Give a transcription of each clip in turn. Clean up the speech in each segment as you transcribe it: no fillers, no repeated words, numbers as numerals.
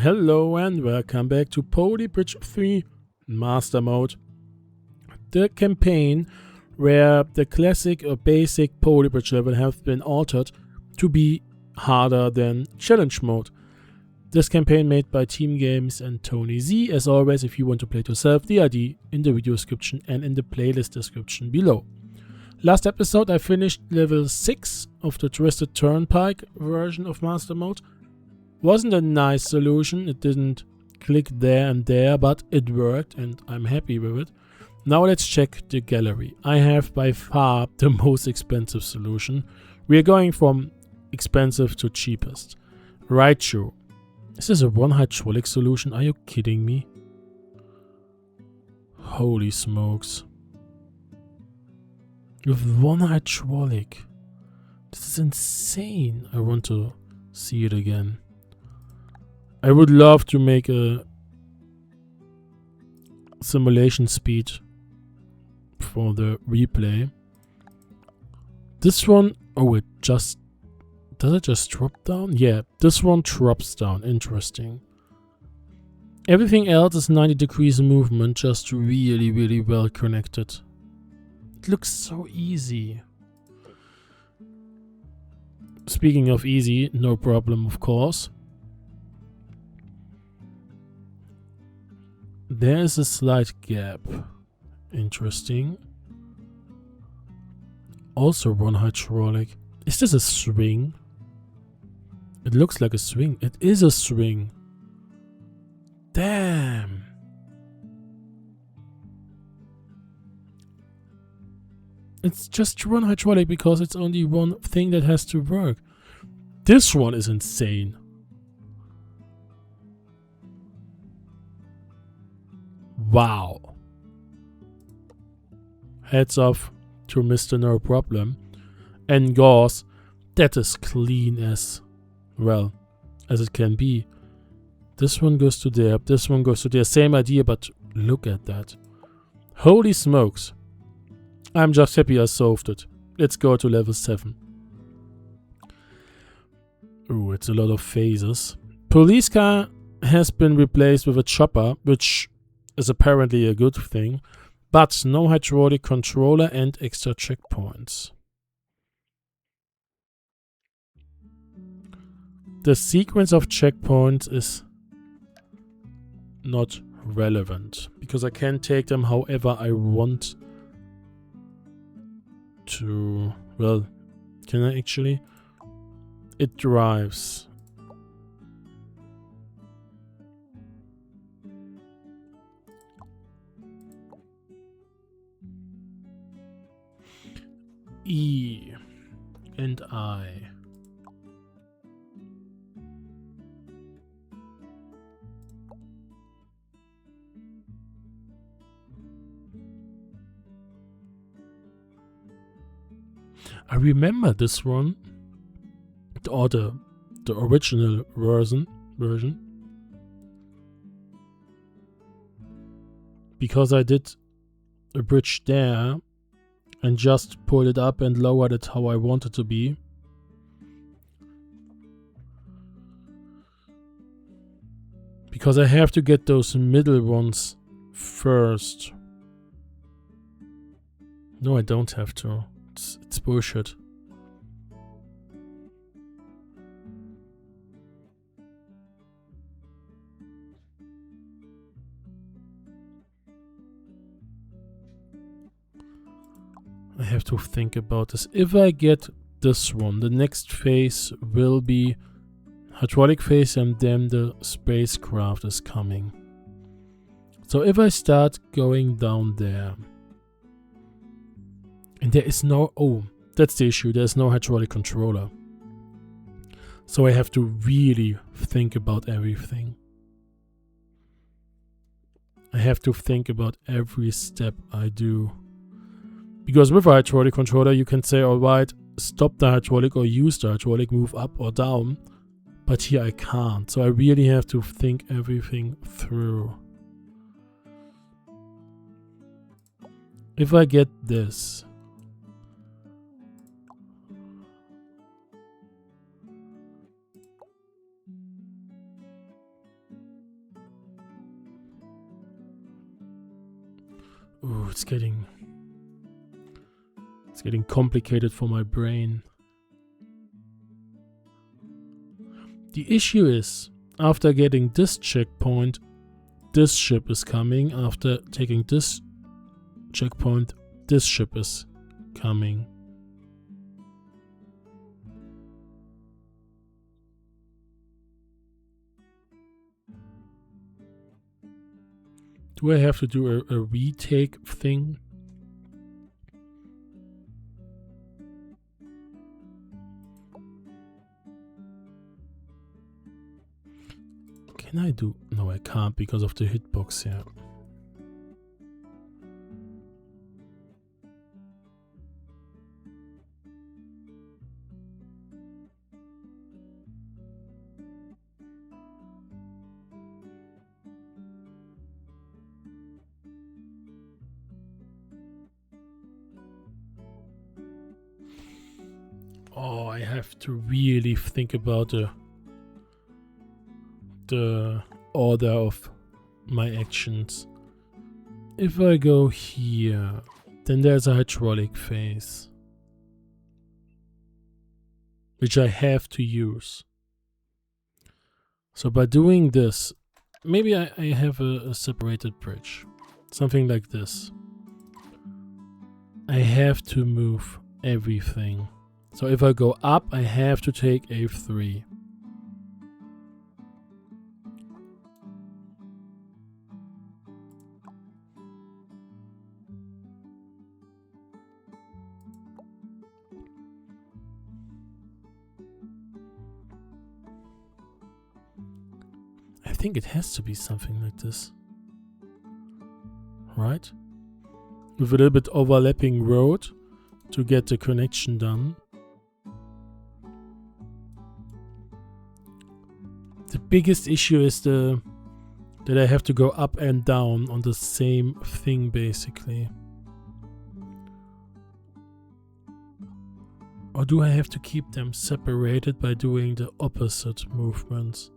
Hello and welcome back to Poly Bridge 3 Master Mode, the campaign where the classic or basic Poly Bridge level have been altered to be harder than Challenge Mode. This campaign made by Team Games and Tony Z. As always, if you want to play it yourself, the ID in the video description and in the playlist description below. Last episode I finished level 6 of the Twisted Turnpike version of Master Mode. Wasn't a nice solution, it didn't click there and there, but it worked and I'm happy with it. Now let's check the gallery. I have by far the most expensive solution. We are going from expensive to cheapest. Raichu. Is this a one hydraulic solution? Are you kidding me? Holy smokes. With one hydraulic. This is insane. I want to see it again. I would love to make a simulation speed for the replay. This one, oh, it just, does it just drop down? Yeah, this one drops down, interesting. Everything else is 90 degrees movement, just really well connected. It looks so easy. Speaking of easy, no problem of course. There is a slight gap. Interesting. Also one hydraulic. Is this a swing? It looks like a swing. It is a swing. Damn. It's just one hydraulic because it's only one thing that has to work. This one is insane. Wow. Heads off to Mr. No Problem. And Gauze, that is clean as, well, as it can be. This one goes to there, this one goes to there. Same idea, but look at that. Holy smokes. I'm just happy I solved it. Let's go to level 7. Ooh, it's a lot of phases. Police car has been replaced with a chopper, which is apparently a good thing, but no hydraulic controller and extra checkpoints. The sequence of checkpoints is not relevant because I can take them however I want to. Well, can I actually? It drives. E and I. I remember this one, or the original version, because I did a bridge there and just pulled it up and lowered it how I want it to be. Because I have to get those middle ones first. No, I don't have to. It's bullshit. I have to think about this. If I get this one, the next phase will be hydraulic phase and then the spacecraft is coming. So if I start going down there, and there is no, oh, that's the issue, there's no hydraulic controller. So I have to really think about everything. I have to think about every step I do. Because with a hydraulic controller you can say, alright, stop the hydraulic or use the hydraulic, move up or down. But here I can't, so I really have to think everything through. If I get this, Ooh, it's getting complicated for my brain. The issue is, after getting this checkpoint, this ship is coming. After taking this checkpoint, this ship is coming. Do I have to do a retake thing? Can I do? No, I can't because of the hitbox here. Oh, I have to really think about the order of my actions. If I go here, then there's a hydraulic phase, which I have to use. So by doing this, maybe I have a separated bridge. Something like this. I have to move everything. So if I go up, I have to take F3. I think it has to be something like this. Right? With a little bit overlapping road to get the connection done. The biggest issue is that I have to go up and down on the same thing, basically. Or do I have to keep them separated by doing the opposite movements?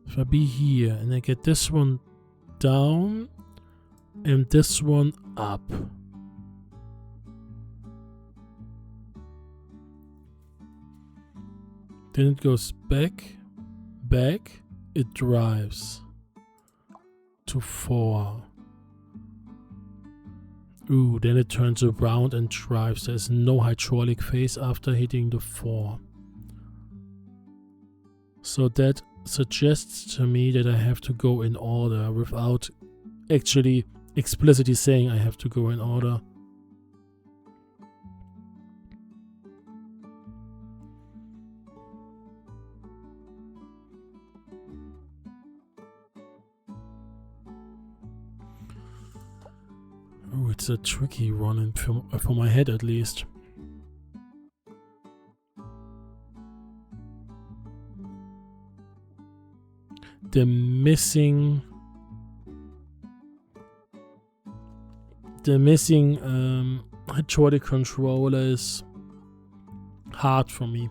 If I be here and I get this one down and this one up. Then it goes back, it drives to 4. Ooh, then it turns around and drives. There's no hydraulic phase after hitting the 4. So that suggests to me that I have to go in order without actually explicitly saying I have to go in order. Oh, it's a tricky one for my head at least. The missing hydraulic controller is hard for me.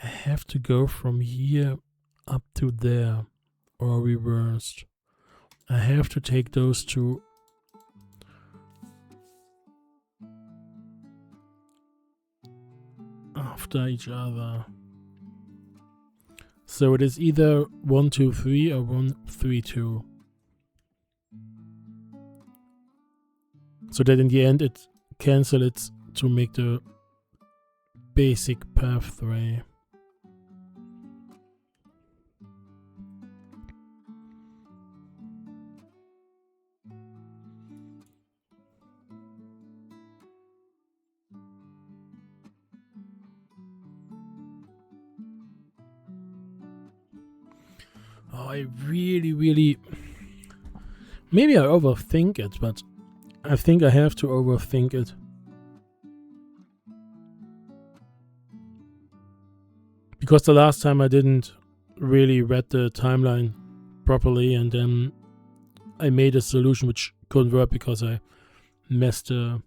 I have to go from here up to there or reversed. I have to take those two after each other. So it is either 1, 2, 3 or 1, 3, 2. So that in the end it cancels it to make the basic pathway. Oh, I really... Maybe I overthink it, but I think I have to overthink it. Because the last time I didn't really read the timeline properly, and then I made a solution which couldn't work because I messed the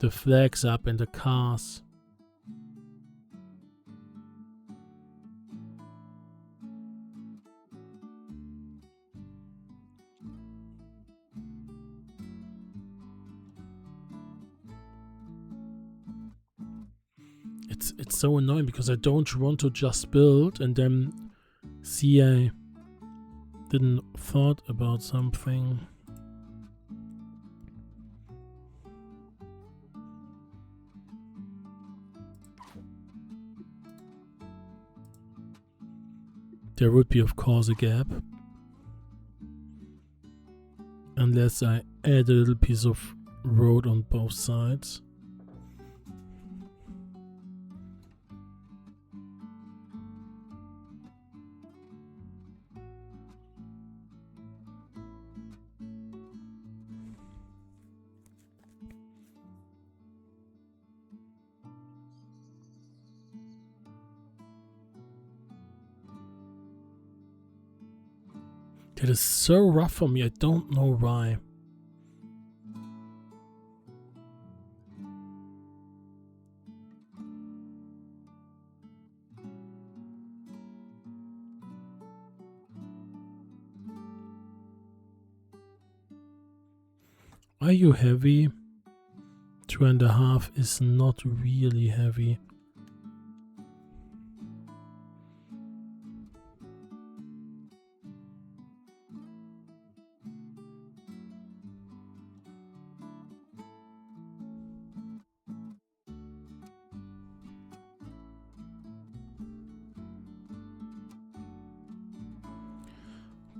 the flags up in the cars. It's so annoying because I don't want to just build and then see I didn't thought about something. There would be of course a gap. Unless I add a little piece of road on both sides. It is so rough for me, I don't know why. Are you heavy? 2.5 is not really heavy.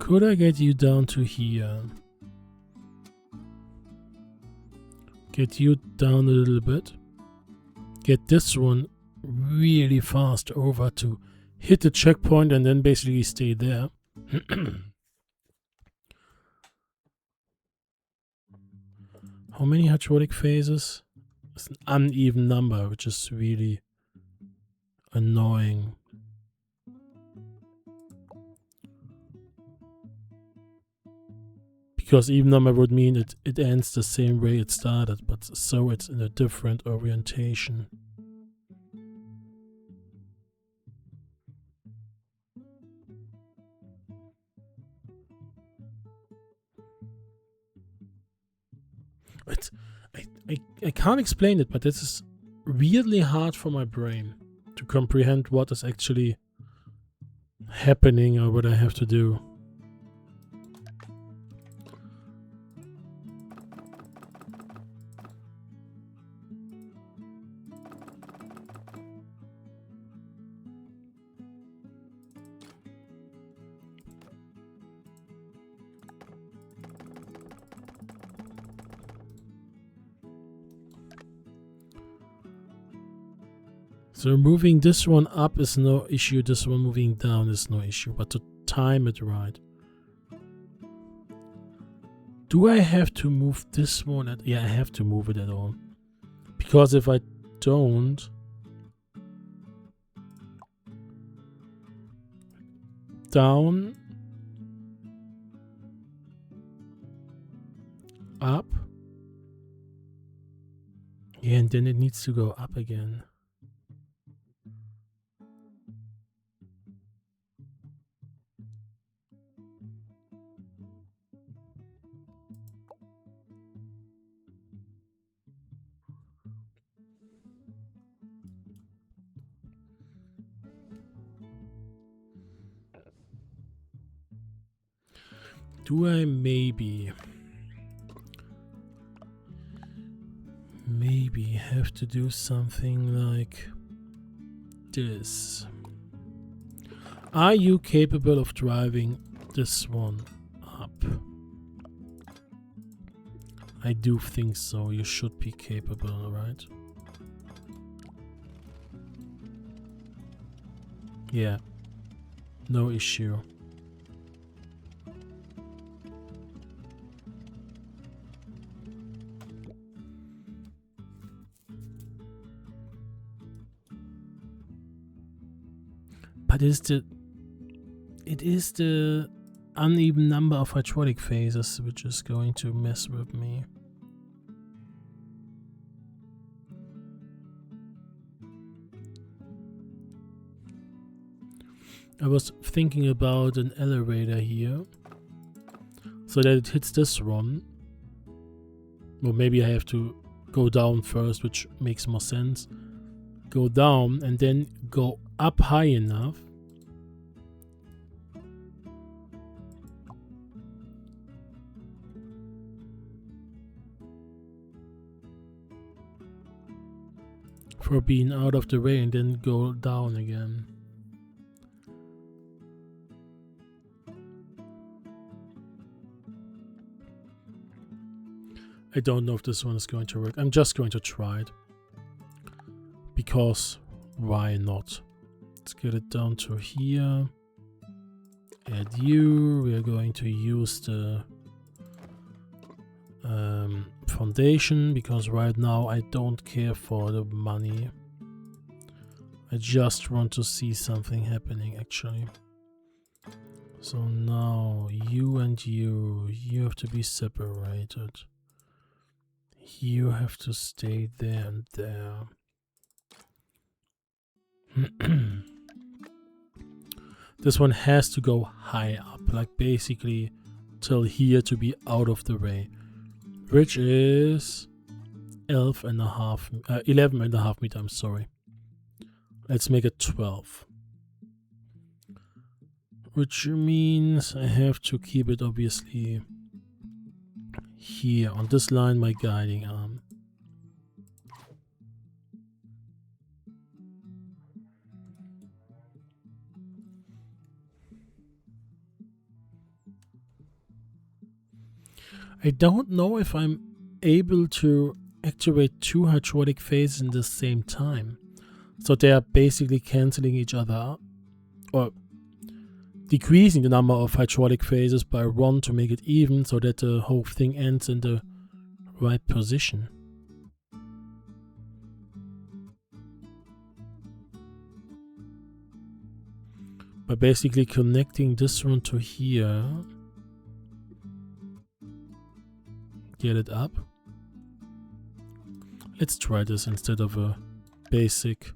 Could I get you down to here? Get you down a little bit. Get this one really fast over to hit the checkpoint and then basically stay there. How many hydraulic phases? It's an uneven number, which is really annoying. Because even number would mean it ends the same way it started, but so it's in a different orientation. I can't explain it, but this is weirdly hard for my brain to comprehend what is actually happening or what I have to do. So moving this one up is no issue, this one moving down is no issue, but to time it right. Do I have to move this one? Yeah, I have to move it at all. Because if I don't... Down... Up... Yeah, and then it needs to go up again. Do I maybe have to do something like this? Are you capable of driving this one up? I do think so. You should be capable, right? Yeah. No issue. But it is the uneven number of hydraulic phases which is going to mess with me. I was thinking about an elevator here, so that it hits this one. Or maybe I have to go down first, which makes more sense. Go down and then go up high enough. For being out of the way and then go down again. I don't know if this one is going to work. I'm just going to try it. Because why not? Let's get it down to here. Add you. We are going to use the foundation because right now I don't care for the money. I just want to see something happening actually. So now you and you have to be separated. You have to stay there and there. This one has to go high up, like basically till here to be out of the way, which is 11.5 meters. I'm sorry. Let's make it 12, which means I have to keep it obviously here on this line, my guiding arm. I don't know if I'm able to activate two hydraulic phases in the same time. So they are basically cancelling each other out, or decreasing the number of hydraulic phases by 1 to make it even so that the whole thing ends in the right position. By basically connecting this one to here. Get it up. Let's try this instead of a basic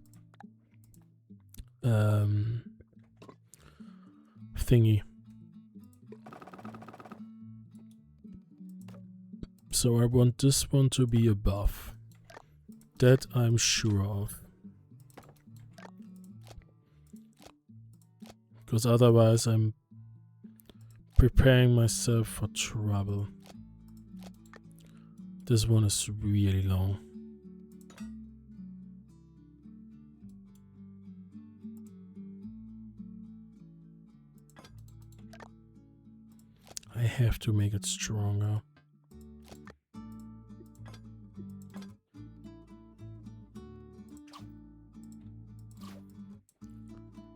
thingy. So I want this one to be above. That I'm sure of. Because otherwise I'm preparing myself for trouble. This one is really long. I have to make it stronger.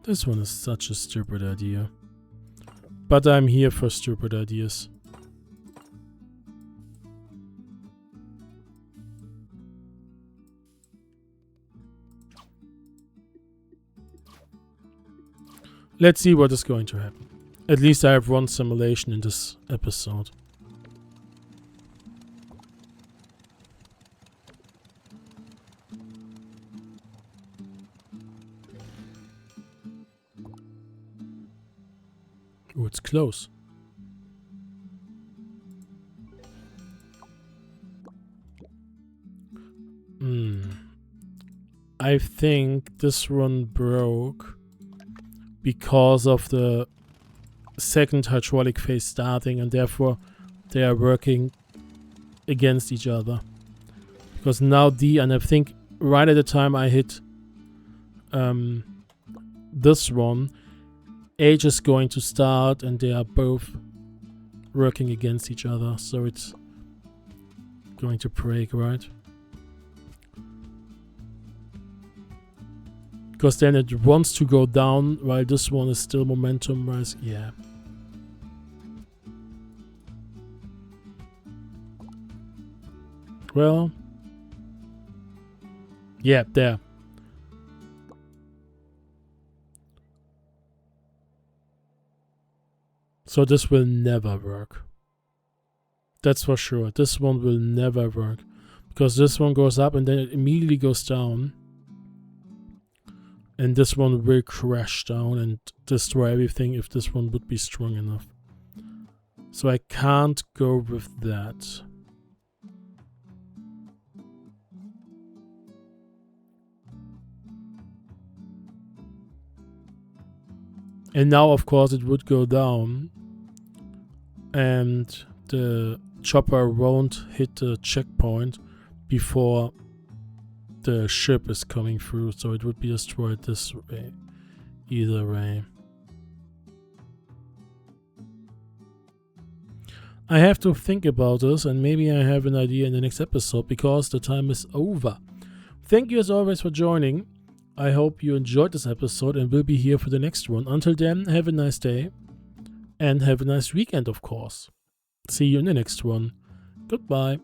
This one is such a stupid idea. But I'm here for stupid ideas. Let's see what is going to happen. At least I have one simulation in this episode. Oh, it's close. I think this one broke because of the second hydraulic phase starting, and therefore they are working against each other. Because now and I think right at the time I hit this one, H is going to start and they are both working against each other, so it's going to break, right? Because then it wants to go down while this one is still momentum wise. Yeah. Well. Yeah, there. So this will never work. That's for sure. This one will never work. Because this one goes up and then it immediately goes down. And this one will crash down and destroy everything if this one would be strong enough. So I can't go with that. And now, of course, it would go down. And the chopper won't hit the checkpoint before the ship is coming through. So it would be destroyed this way. Either way. I have to think about this, and maybe I have an idea in the next episode because the time is over. Thank you as always for joining. I hope you enjoyed this episode and will be here for the next one. Until then, have a nice day and have a nice weekend, of course. See you in the next one. Goodbye.